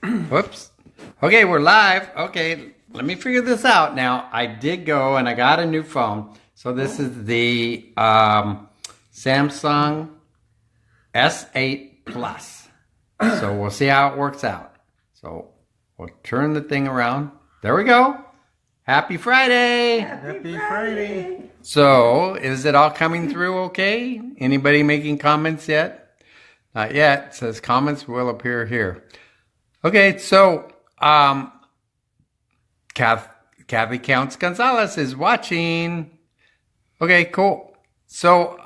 Whoops. Okay, we're live. Okay, let me figure this out now. I did go and I got a new phone. So this is the Samsung S8 Plus. So we'll see how it works out. So we'll turn the thing around. There we go. Happy Friday. Happy Friday. So is it all coming through okay? Anybody making comments yet? Not yet. It says comments will appear here. Okay, so Kathy Counts Gonzalez is watching. Okay, cool. So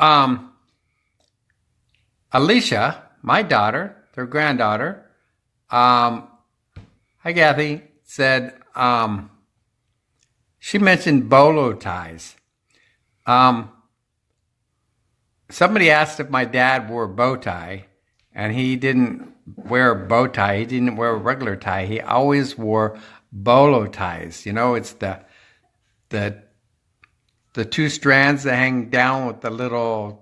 Alicia, my daughter, their granddaughter, hi Kathy, said she mentioned bolo ties. Somebody asked if my dad wore a bow tie, and he didn't wear a bow tie. He didn't wear a regular tie. He always wore bolo ties. You know, it's the two strands that hang down with the little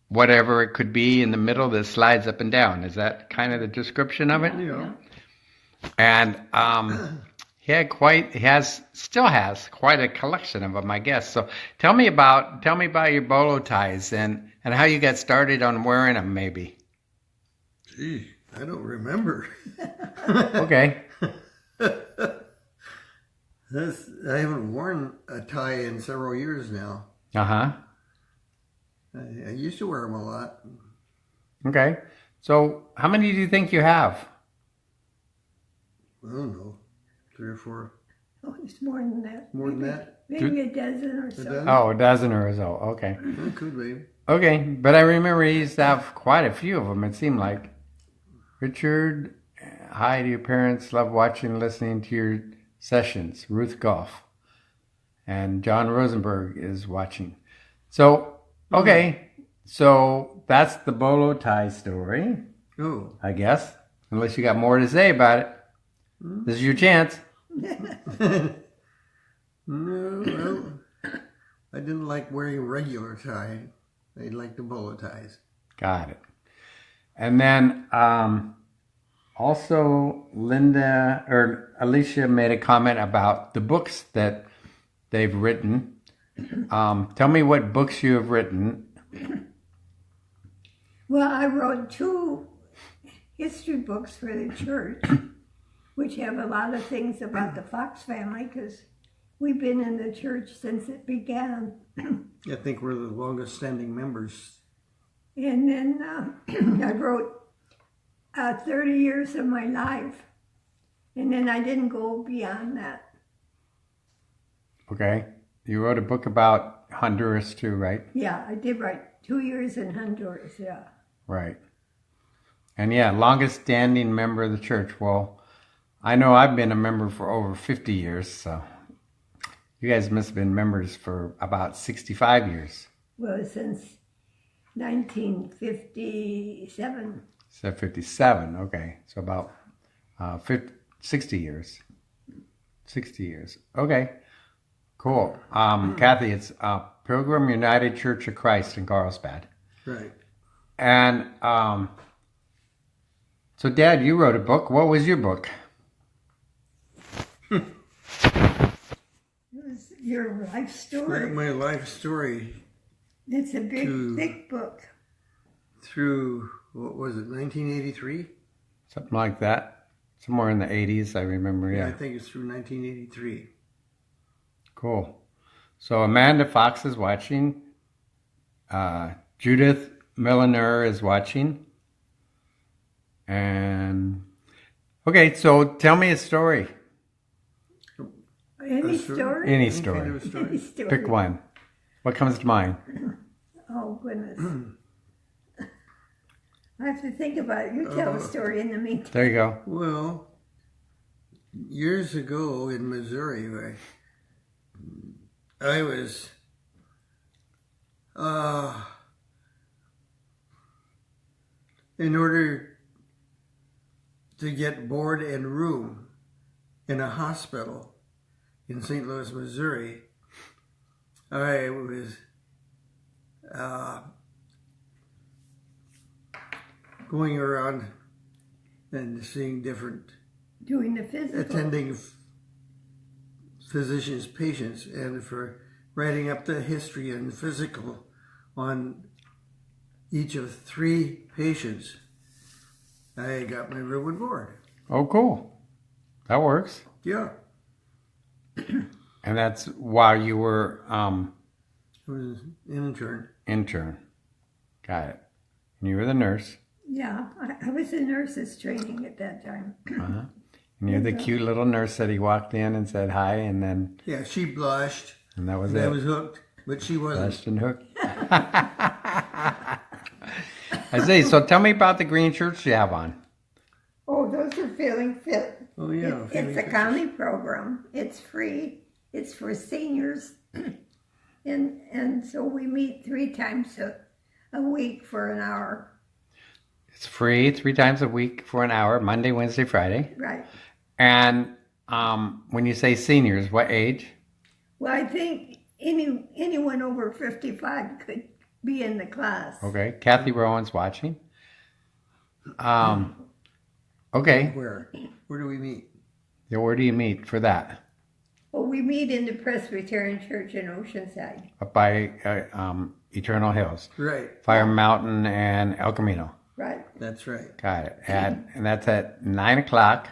whatever it could be in the middle that slides up and down. Is that kind of the description of it? Yeah. And still has quite a collection of them, I guess. So tell me about your bolo ties and how you got started on wearing them, maybe. Gee, I don't remember. Okay. I haven't worn a tie in several years now. Uh-huh. I used to wear them a lot. Okay. So how many do you think you have? I don't know, 3 or 4. Oh, it's more than that. More than that? Maybe a dozen or so. dozen? Oh, a dozen or so. Okay. It could be. Okay. But I remember he used to have quite a few of them, it seemed like. Richard, hi to your parents. Love watching and listening to your sessions. Ruth Goff. And John Rosenberg is watching. So, okay. So that's the bolo tie story, Oh. I guess. Unless you got more to say about it. This is your chance. No, well, I didn't like wearing a regular tie. I liked the bolo ties. Got it. And then also Alicia made a comment about the books that they've written. Tell me what books you have written. Well, I wrote 2 history books for the church, which have a lot of things about the Fox family, because we've been in the church since it began. I think we're the longest standing members. And then I wrote 30 years of my life, and then I didn't go beyond that. Okay. You wrote a book about Honduras too, right? Yeah, I did write 2 years in Honduras, yeah. Right. And yeah, longest standing member of the church. Well, I know I've been a member for over 50 years, so you guys must have been members for about 65 years. Well, since 1957. So 57, okay. So about 60 years. 60 years. Okay, cool. Kathy, it's Pilgrim United Church of Christ in Carlsbad. Right. And so, Dad, you wrote a book. What was your book? It was your life story. My life story It's a big, to- thick book. through, what was it, 1983? Something like that. Somewhere in the 80s, I remember, I yeah. think it's through 1983. Cool. So Amanda Fox is watching. Judith Milliner is watching. And, okay, so tell me a story. Any A story? story? Any Any story. kind of a story? Any story. Pick one. What comes to mind? Oh, goodness. I have to think about it. You tell a story in the meantime. There you go. Well, years ago in Missouri, I was in order to get board and room in a hospital in St. Louis, Missouri, I was going around and seeing different, Doing the physical. attending physicians' patients, and for writing up the history and physical on each of 3 patients. I got my room and board. Oh, cool. That works. Yeah, And that's while you were I was an intern. intern. Got it. And you were the nurse. Yeah, I was in nurses training at that time. Uh-huh. And you're the cute little nurse that he walked in and said hi, and Yeah, she blushed. that was And I it. was hooked, but she wasn't. Blushed and hooked. I see. So tell me about the green shirts you have on. Oh, those are Feeling Fit. Oh yeah, It's feeling a pictures. county program. It's free. It's for seniors. and so we meet 3 times a week for an hour. It's free 3 times a week for an hour, Monday, Wednesday, Friday. Right. And when you say seniors, what age? Well, I think anyone over 55 could be in the class. Okay. Kathy Rowan's watching. Okay. Where do we meet? Yeah, where do you meet for that? Well, we meet in the Presbyterian Church in Oceanside. Up by Eternal Hills, Right, Fire Mountain, and El Camino. Right. that's right. Got it. And that's at 9 o'clock,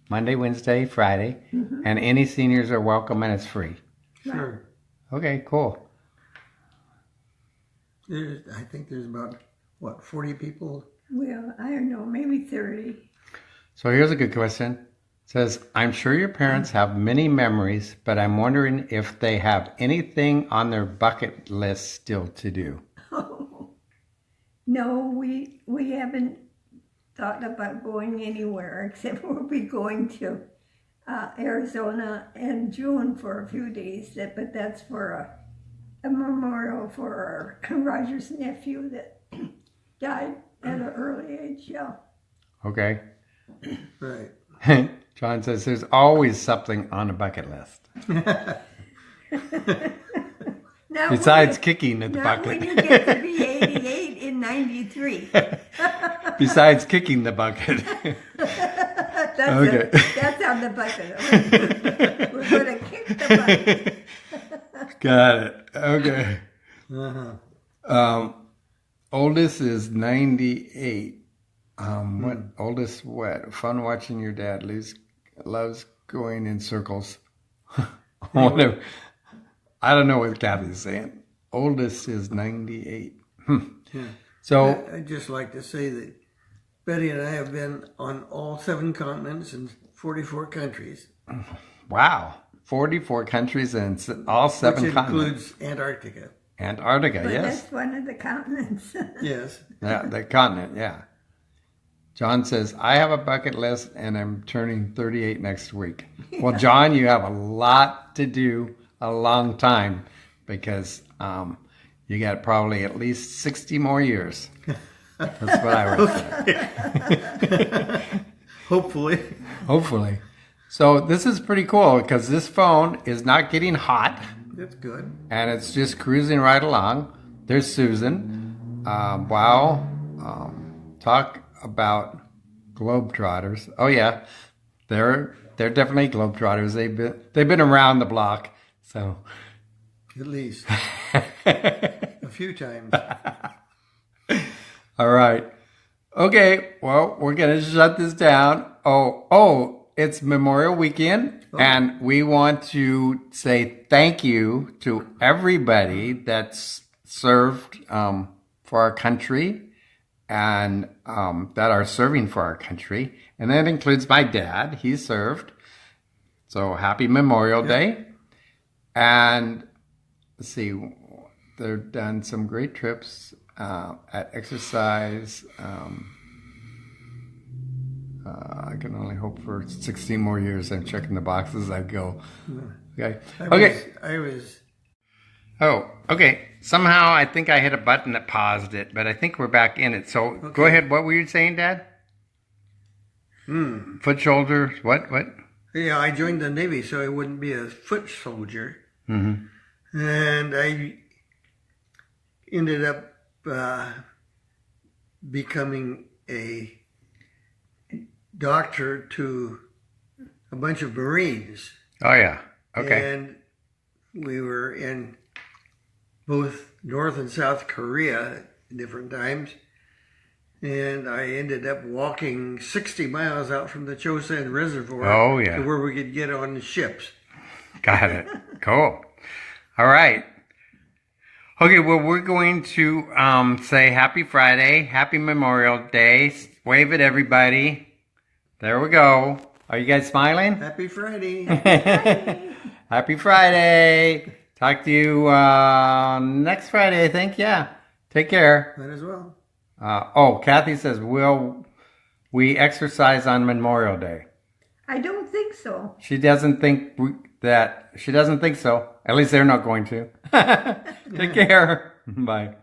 Monday, Wednesday, Friday. And any seniors are welcome, and it's free. Sure. Okay, cool. I think there's about, 40 people? Well, I don't know, maybe 30. So here's a good question. It says, I'm sure your parents have many memories, but I'm wondering if they have anything on their bucket list still to do. No, we haven't thought about going anywhere except we'll be going to Arizona in June for a few days. But that's for a memorial for Roger's nephew that died at an early age. Yeah. Okay. Right. John says there's always something on a bucket list. Now, Besides kicking at the not when bucket. you get to be 88 in 93. Besides kicking the bucket. That's, Okay. That's on the bucket list. We're going to kick the bucket. Got it. Okay. Uh-huh. Oldest is 98. What oldest what? Fun watching your dad loves going in circles. Whatever. I don't know what Kathy's saying. Oldest is 98. Yeah. So I'd just like to say that Betty and I have been on all 7 continents and 44 countries, wow, 44 countries and all 7 which continents. includes Antarctica. Antarctica, But yes. that's one of the continents. Yes. Yeah, the continent, yeah. John says, I have a bucket list and I'm turning 38 next week. Well, John, you have a lot to do, a long time, because you got probably at least 60 more years. That's what I would say. Hopefully. Hopefully. So this is pretty cool because this phone is not getting hot That's good. and it's just cruising right along. There's Susan. Wow. Talk about globetrotters. Oh yeah, they're definitely globetrotters. They've been around the block. So At least. A few times. all right. Okay. Well, we're gonna shut this down. Oh, it's Memorial Weekend, and we want to say thank you to everybody that's served for our country and that are serving for our country. And that includes my dad. He served. So happy Memorial Day. And let's see, they've done some great trips at exercise. I can only hope for 16 more years. I'm checking the boxes as I go. Okay. I was Oh, okay. Somehow I think I hit a button that paused it, but I think we're back in it. So go ahead. What were you saying, Dad? Foot shoulders. What? Yeah, I joined the Navy so I wouldn't be a foot soldier. Mm-hmm. And I ended up becoming a doctor to a bunch of Marines. Oh, yeah. Okay. And we were in both North and South Korea at different times. And I ended up walking 60 miles out from the Chosin Reservoir Oh, yeah. to where we could get on the ships. Got it. Cool. All right. Okay, well, we're going to say Happy Friday, Happy Memorial Day. Wave at everybody. There we go. Are you guys smiling? Happy Friday. Happy Friday. Talk to you next Friday, I think. Yeah. Take care. Might as well. Kathy says, will we exercise on Memorial Day? I don't think so. She doesn't think she doesn't think so. At least they're not going to. Take care. Bye.